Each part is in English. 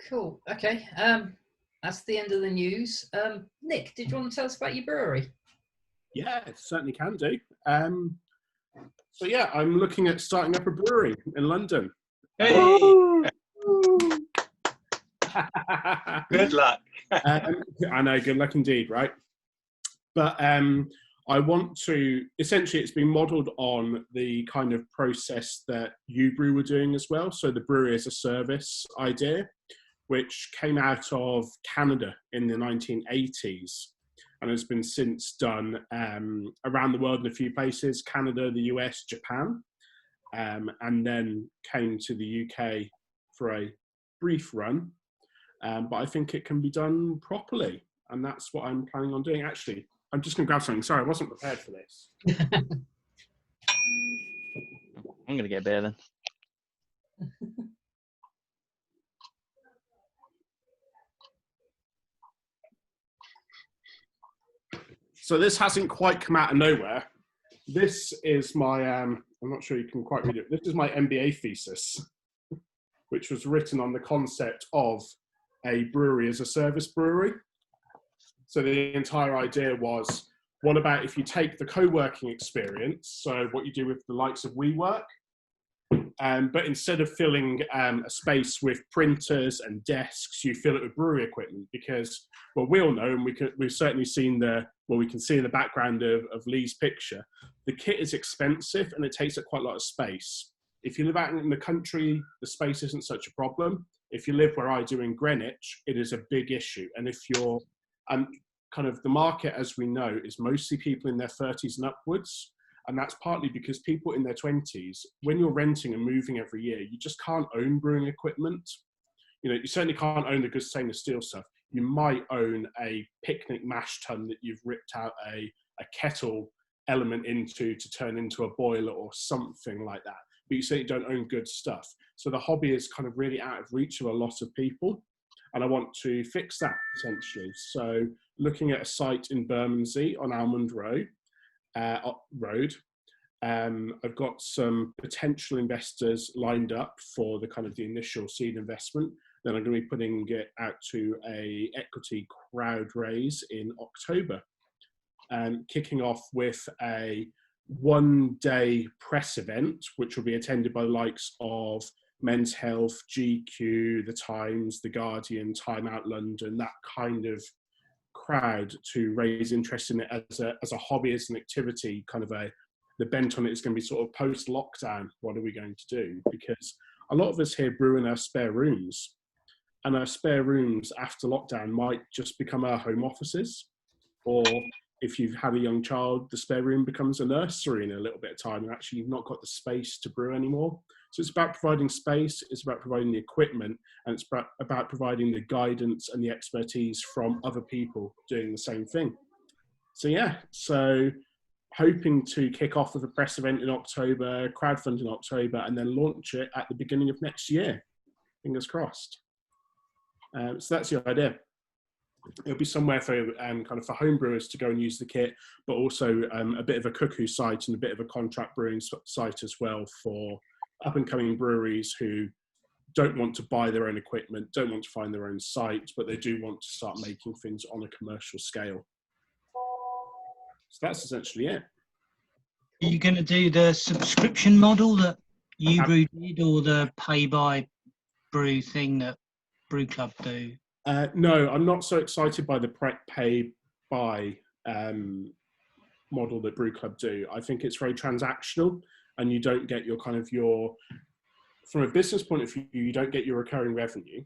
Cool. Okay. That's the end of the news. Nick, did you want to tell us about your brewery? Yeah, certainly can do. So yeah, I'm looking at starting up a brewery in London. Hey! Good luck. I know, good luck indeed, right? But I want to, essentially it's been modelled on the kind of process that Brew were doing as well. So the brewery as a service idea, which came out of Canada in the 1980s and has been since done around the world in a few places, Canada, the US, Japan, and then came to the UK for a brief run. But I think it can be done properly, and that's what I'm planning on doing. Actually, I'm just going to grab something. Sorry, I wasn't prepared for this. I'm going to get a beer then. So this hasn't quite come out of nowhere. This is my, I'm not sure you can quite read it. This is my MBA thesis, which was written on the concept of a brewery as a service brewery. So the entire idea was, what about if you take the co-working experience, so what you do with the likes of WeWork, but instead of filling a space with printers and desks, you fill it with brewery equipment because, well, we all know, and we've certainly seen we can see in the background of Lee's picture, the kit is expensive and it takes up quite a lot of space. If you live out in the country, the space isn't such a problem. If you live where I do in Greenwich, it is a big issue. And if you're kind of the market, as we know, is mostly people in their 30s and upwards. And that's partly because people in their 20s, when you're renting and moving every year, you just can't own brewing equipment. You know, you certainly can't own the good stainless steel stuff. You might own a picnic mash tun that you've ripped out a kettle element into to turn into a boiler or something like that. But you certainly don't own good stuff. So the hobby is kind of really out of reach of a lot of people. And I want to fix that, essentially. So looking at a site in Bermondsey on Almond Road, I've got some potential investors lined up for the kind of the initial seed investment. Then I'm going to be putting it out to a equity crowd raise in October, kicking off with a one-day press event, which will be attended by the likes of Men's Health, GQ, The Times, The Guardian, Time Out London, that kind of crowd, to raise interest in it as a hobby, as an activity. Kind of the bent on it is going to be sort of post-lockdown. What are we going to do? Because a lot of us here brew in our spare rooms, and our spare rooms after lockdown might just become our home offices, or if you've had a young child, the spare room becomes a nursery in a little bit of time, and actually you've not got the space to brew anymore. So it's about providing space, it's about providing the equipment, and it's about providing the guidance and the expertise from other people doing the same thing. So yeah, so hoping to kick off with a press event in October, crowdfund in October, and then launch it at the beginning of next year. Fingers crossed. So that's the idea. It'll be somewhere for kind of for home brewers to go and use the kit, but also a bit of a cuckoo site and a bit of a contract brewing site as well for up and coming breweries who don't want to buy their own equipment, don't want to find their own site, but they do want to start making things on a commercial scale. So that's essentially it. Are you going to do the subscription model that Brew did, or the pay by brew thing that Brew Club do? No, I'm not so excited by the pay by model that Brew Club do. I think it's very transactional, and you don't get your kind of from a business point of view, you don't get your recurring revenue.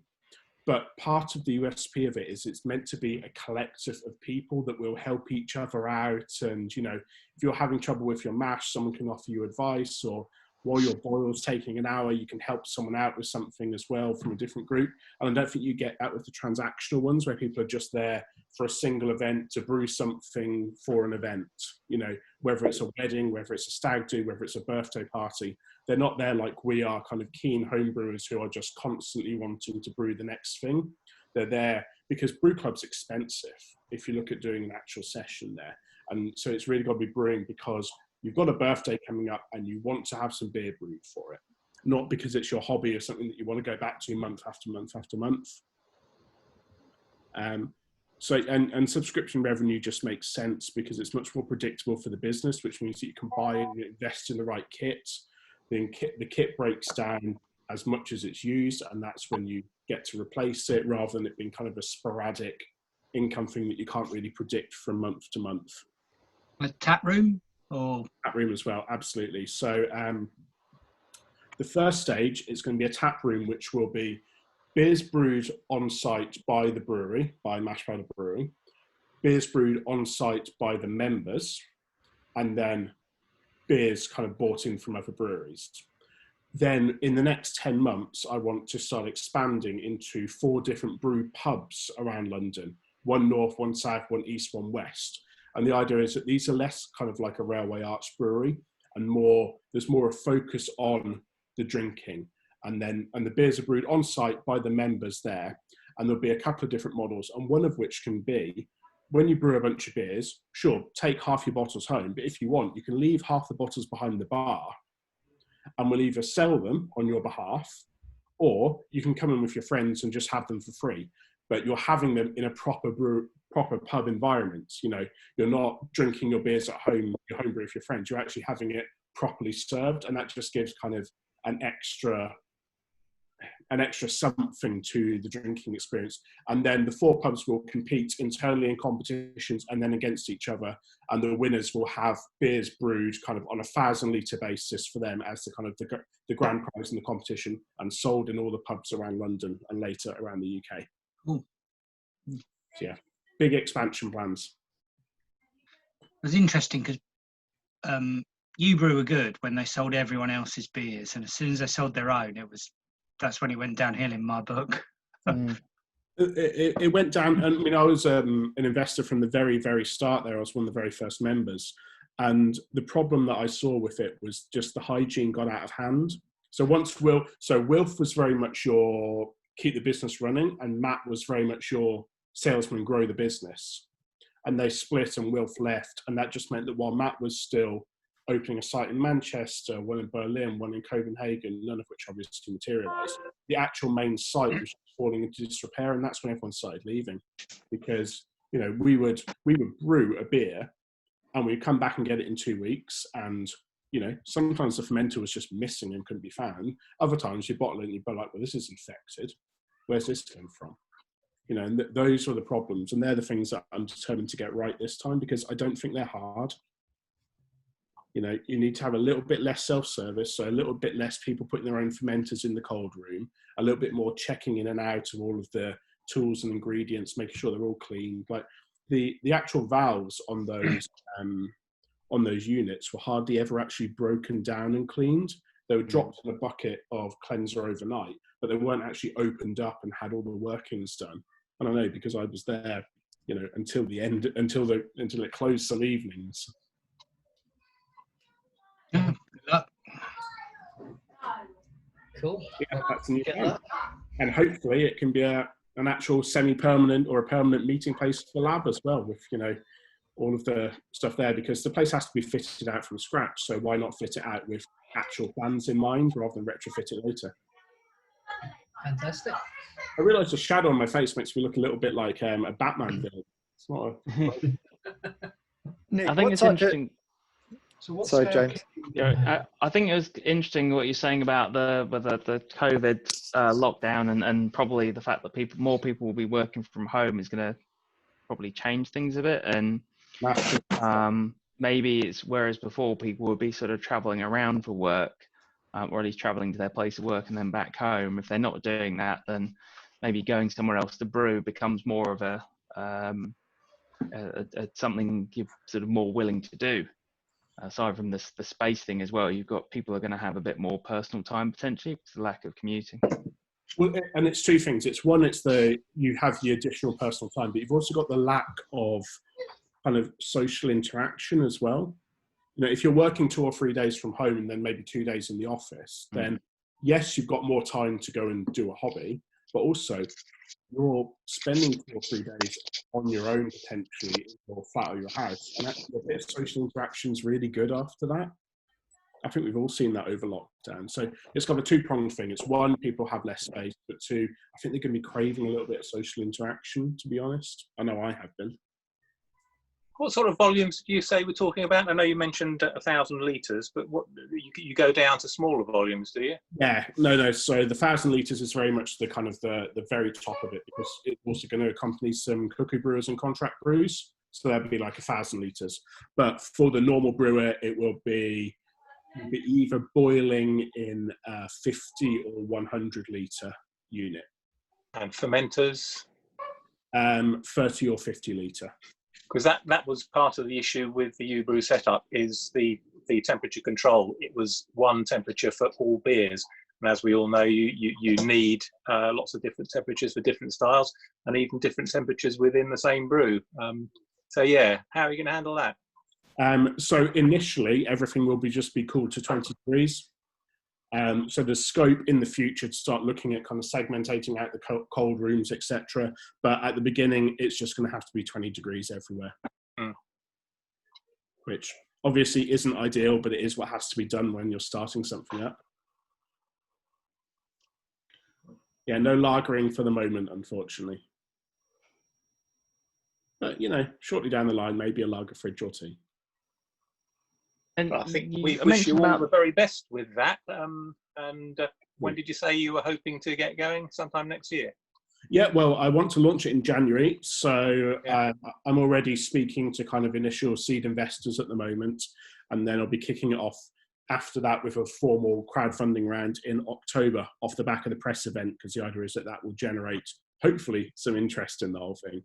But part of the USP of it is it's meant to be a collective of people that will help each other out. And, you know, if you're having trouble with your mash, someone can offer you advice, or while your boil's taking an hour, you can help someone out with something as well from a different group. And I don't think you get that with the transactional ones, where people are just there for a single event to brew something for an event. You know, whether it's a wedding, whether it's a stag do, whether it's a birthday party, they're not there like we are, kind of keen home brewers who are just constantly wanting to brew the next thing. They're there because Brew Club's expensive if you look at doing an actual session there. And so it's really got to be brewing because you've got a birthday coming up and you want to have some beer brewed for it, not because it's your hobby or something that you want to go back to month after month after month. So and subscription revenue just makes sense because it's much more predictable for the business, which means that you can buy and invest in the right kit. Then the kit breaks down as much as it's used, and that's when you get to replace it, rather than it being kind of a sporadic income thing that you can't really predict from month to month. A tap room or Tap room as well, absolutely. So the first stage is going to be a tap room, which will be beers brewed on site by the brewery, by Mash Powder Brewery, beers brewed on site by the members, and then beers kind of bought in from other breweries. Then in the next 10 months, I want to start expanding into 4 different brew pubs around London, 1 north, 1 south, 1 east, 1 west. And the idea is that these are less kind of like a railway arch brewery, and there's more a focus on the drinking. And the beers are brewed on site by the members there. And there'll be a couple of different models, and one of which can be, when you brew a bunch of beers, sure, take half your bottles home, but if you want, you can leave half the bottles behind the bar, and we'll either sell them on your behalf, or you can come in with your friends and just have them for free. But you're having them in a proper pub environment. You know, you're not drinking your beers at home, your home brew with your friends. You're actually having it properly served, and that just gives kind of an extra something to the drinking experience. And then the 4 pubs will compete internally in competitions and then against each other, and the winners will have beers brewed kind of on a 1,000-litre basis for them as the kind of the grand prize in the competition, and sold in all the pubs around London and later around the UK. Ooh. So yeah, big expansion plans. It was interesting because Brew were good when they sold everyone else's beers, and as soon as they sold their own, that's when it went downhill in my book. It went down. I mean, I was an investor from the very, very start there. I was one of the very first members. And the problem that I saw with it was just the hygiene got out of hand. So Wilf was very much your keep the business running, and Matt was very much your salesman, grow the business. And they split, and Wilf left. And that just meant that while Matt was still opening a site in Manchester, one in Berlin, one in Copenhagen, none of which obviously materialised, the actual main site was falling into disrepair, and that's when everyone started leaving. Because, you know, we would brew a beer and we'd come back and get it in 2 weeks, and, you know, sometimes the fermenter was just missing and couldn't be found. Other times you bottle it and you'd be like, well, this is infected. Where's this come from? You know, and those are the problems, and they're the things that I'm determined to get right this time, because I don't think they're hard. You know, you need to have a little bit less self-service, so a little bit less people putting their own fermenters in the cold room, a little bit more checking in and out of all of the tools and ingredients, making sure they're all clean. Like the actual valves on those units were hardly ever actually broken down and cleaned. They were dropped in a bucket of cleanser overnight, but they weren't actually opened up and had all the workings done. And I know because I was there, you know, until the end, until it closed some evenings. Yeah, good luck. Cool. Yeah, that's a new Good plan. luck. And hopefully it can be an actual semi-permanent or a permanent meeting place for the lab as well, with, you know, all of the stuff there, because the place has to be fitted out from scratch. So why not fit it out with actual plans in mind rather than retrofit it later? Fantastic. I realise the shadow on my face makes me look a little bit like a Batman villain. It's not Nick, I think what it's type interesting. Sorry, James. Yeah, I think it was interesting what you're saying about the COVID lockdown, and probably the fact that more people will be working from home is going to probably change things a bit. And maybe it's, whereas before people would be sort of traveling around for work, or at least traveling to their place of work and then back home. If they're not doing that, then maybe going somewhere else to brew becomes more of a something you're sort of more willing to do. Aside from the space thing as well, you've got people are going to have a bit more personal time potentially because of the lack of commuting. Well, and it's 2 things. It's one, you have the additional personal time, but you've also got the lack of kind of social interaction as well. You know, if you're working 2 or 3 days from home and then maybe 2 days in the office, then yes, you've got more time to go and do a hobby, but also you're spending 2 or 3 days on your own potentially in your flat or your house, and actually a bit of social interaction is really good after that. I think we've all seen that over lockdown. So it's got a two-pronged thing. It's one, people have less space, but two, I think they're going to be craving a little bit of social interaction, to be honest. I know I have been. What sort of volumes do you say we're talking about? I know you mentioned 1,000 litres, but what you go down to smaller volumes, do you? Yeah, no. So the 1,000 litres is very much the kind of the very top of it, because it's also going to accompany some cookie brewers and contract brews. So that'd be like 1,000 litres. But for the normal brewer, it will be either boiling in a 50 or 100 litre unit. And fermenters? 30 or 50 litre. Because that was part of the issue with the U-Brew setup, is the temperature control. It was one temperature for all beers. And as we all know, you need lots of different temperatures for different styles, and even different temperatures within the same brew. So yeah, how are you going to handle that? So initially, everything will just be cooled to 20 degrees. So there's scope in the future to start looking at kind of segmentating out the cold rooms, etc. But at the beginning, it's just going to have to be 20 degrees everywhere, which obviously isn't ideal, but it is what has to be done when you're starting something up. Yeah, no lagering for the moment, unfortunately. But, shortly down the line, maybe a lager fridge or two. And I think we wish you all the very best with that. When did you say you were hoping to get going? Sometime next year? Yeah, well, I want to launch it in January. So I'm already speaking to kind of initial seed investors at the moment. And then I'll be kicking it off after that with a formal crowdfunding round in October off the back of the press event, because the idea is that will generate, hopefully, some interest in the whole thing.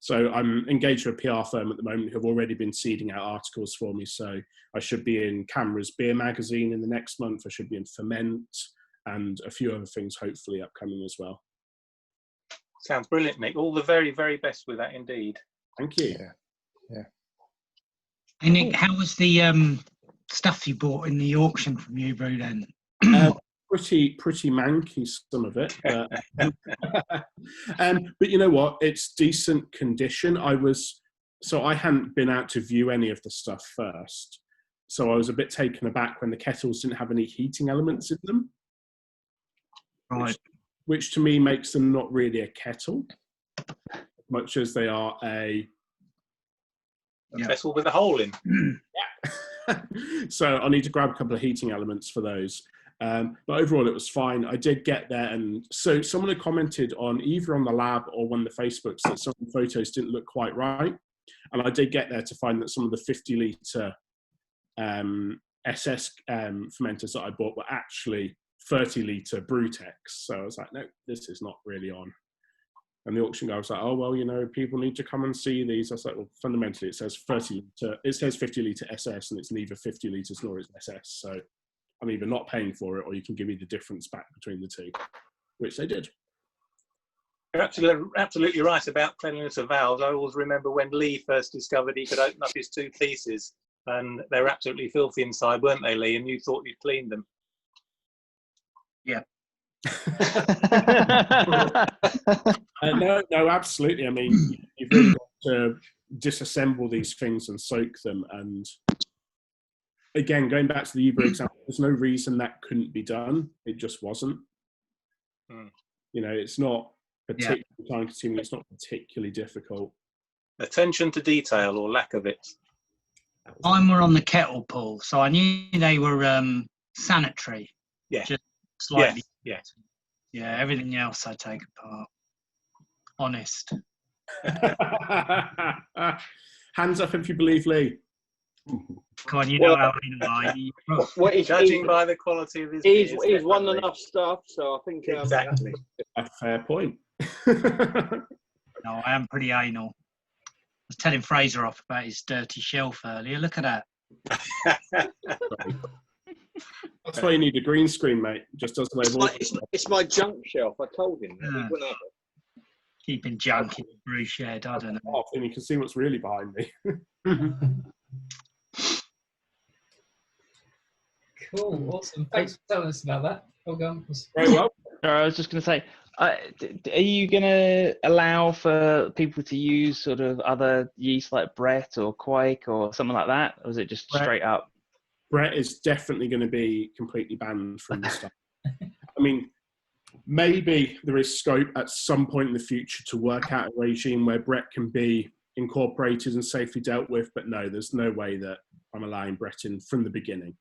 So I'm engaged with a PR firm at the moment who have already been seeding out articles for me. So I should be in Camera's beer magazine in the next month. I should be in Ferment and a few other things hopefully upcoming as well. Sounds brilliant, Nick. All the very, very best with that indeed. Thank you. Yeah. Hey Nick, how was the stuff you bought in the auction from U-Brew then? Pretty manky, some of it, but but you know what? It's decent condition. I hadn't been out to view any of the stuff first, so I was a bit taken aback when the kettles didn't have any heating elements in them. Right. Which to me makes them not really a kettle, much as they are a vessel with a hole in. Yeah. So I need to grab a couple of heating elements for those. But overall, it was fine. I did get there, and so someone had commented on either on the lab or one of the Facebooks that some of the photos didn't look quite right. And I did get there to find that some of the 50 litre SS fermenters that I bought were actually 30 litre Brewtex. So I was like, no, this is not really on. And the auction guy was like, oh, well, people need to come and see these. I was like, well, fundamentally, it says 50 litre SS, and it's neither 50 litres nor is SS. So I'm either not paying for it, or you can give me the difference back between the two, which they did. You're absolutely right about cleanliness of valves. I always remember when Lee first discovered he could open up his two pieces, and they were absolutely filthy inside, weren't they, Lee? And you thought you'd cleaned them. Yeah. No, absolutely. I mean, you've really got to disassemble these things and soak them. And again, going back to the U-Brew example, there's no reason that couldn't be done. It just wasn't. It's not particularly time-consuming. It's not particularly difficult. Attention to detail, or lack of it. Mine were on the kettle pool, so I knew they were sanitary. Yeah. Just slightly. Yeah. Yeah, everything else I take apart. Honest. Hands up if you believe Lee. Come on, you know how I know. Judging by the quality of his he's beers, won definitely. enough stuff, so I think Exactly. A fair point. No, I am pretty anal. I was telling Fraser off about his dirty shelf earlier. Look at that. That's why you need a green screen, mate. Just doesn't it's my junk shelf. I told him. Yeah. He wouldn't have it. Keeping junk in the brew shed. I don't know. off, and you can see what's really behind me. Cool, awesome. Thanks for telling us about that. Well done. Very well. I was just going to say, are you going to allow for people to use sort of other yeast like Brett or Quake or something like that? Or is it just straight up? Brett is definitely going to be completely banned from the start. I mean, maybe there is scope at some point in the future to work out a regime where Brett can be incorporated and safely dealt with, but no, there's no way that I'm allowing Brett in from the beginning.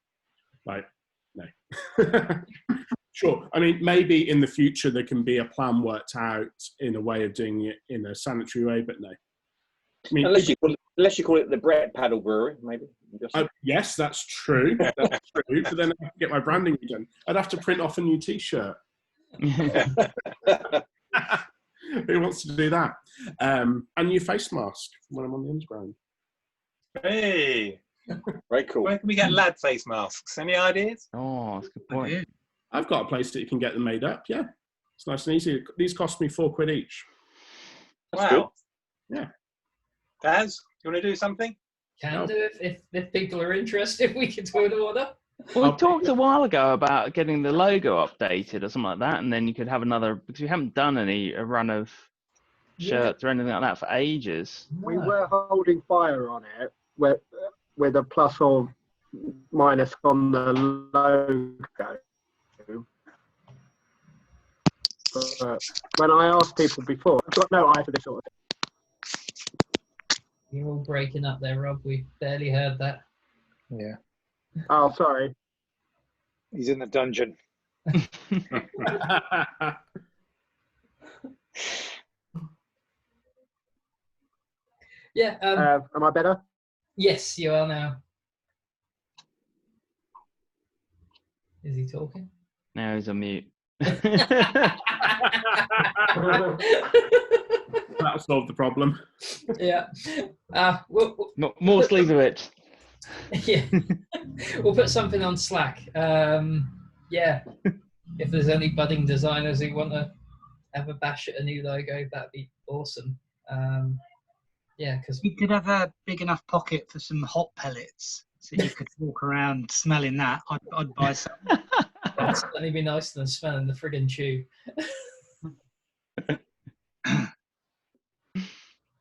Like, no. Sure. I mean, maybe in the future there can be a plan worked out in a way of doing it in a sanitary way, but no. I mean, Unless you call it the Brett Paddle Brewery, maybe. yes, that's true. That's true. But then I have to get my branding again. I'd have to print off a new T-shirt. Who wants to do that? A new face mask when I'm on the underground. Hey, Very cool. where can we get lad face masks? Any ideas? Oh, that's a good point. Yeah. I've got a place that you can get them made up. Yeah, it's nice and easy. These cost me £4 each. That's Wow. Yeah. Daz, you want to do something? Can do if people are interested. We can do an order. Well, we talked a while ago about getting the logo updated or something like that, and then you could have another, because we haven't done a run of shirts or anything like that for ages. We were holding fire on it with a plus or minus on the logo. But when I asked people before, I've got no eye for this sort of thing. You're all breaking up there, Rob. We barely heard that. Yeah, Oh, sorry. he's in the dungeon. Yeah. Am I better? Yes, you are now. Is he talking? Now he's on mute. That'll solve the problem. Yeah. More Sleevovich. Yeah. We'll put something on Slack. Yeah. If there's any budding designers who want to have a bash at a new logo, that'd be awesome. Yeah, because You could have a big enough pocket for some hot pellets, so you could walk around smelling that. I'd buy some. that'd certainly be nicer than smelling the friggin' chew.